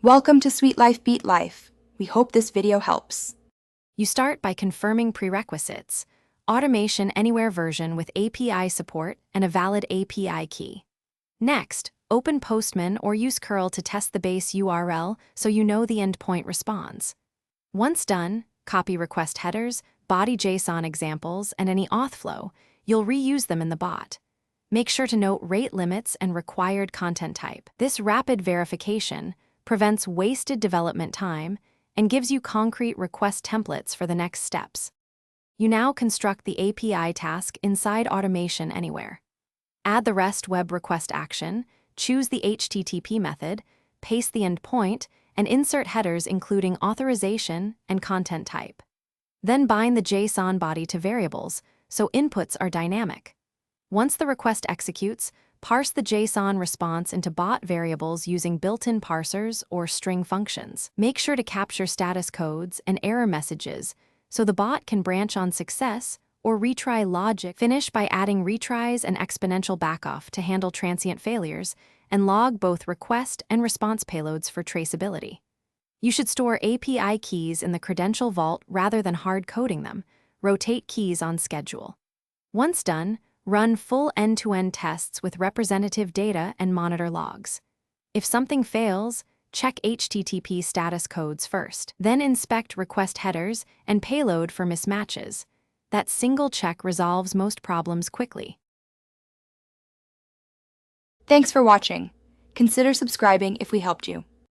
Welcome to Sweet Life Beat Life. We hope this video helps. You start by confirming prerequisites, automation anywhere version with API support and a valid API key. Next, open Postman or use curl to test the base URL so you know the endpoint responds. Once done, copy request headers, body JSON examples, and any auth flow. You'll reuse them in the bot. Make sure to note rate limits and required content type. This rapid verification prevents wasted development time and gives you concrete request templates for the next steps. You now construct the API task inside Automation Anywhere. Add the REST web request action, choose the HTTP method, paste the endpoint, and insert headers including authorization and content type. Then bind the JSON body to variables, so inputs are dynamic. Once the request executes, parse the JSON response into bot variables using built-in parsers or string functions. Make sure to capture status codes and error messages so the bot can branch on success or retry logic. Finish by adding retries and exponential backoff to handle transient failures and log both request and response payloads for traceability. You should store API keys in the credential vault rather than hard coding them. Rotate keys on schedule. Once done, run full end-to-end tests with representative data and monitor logs. If something fails, check HTTP status codes first. Then inspect request headers and payload for mismatches. That single check resolves most problems quickly. Thanks for watching. Consider subscribing if we helped you.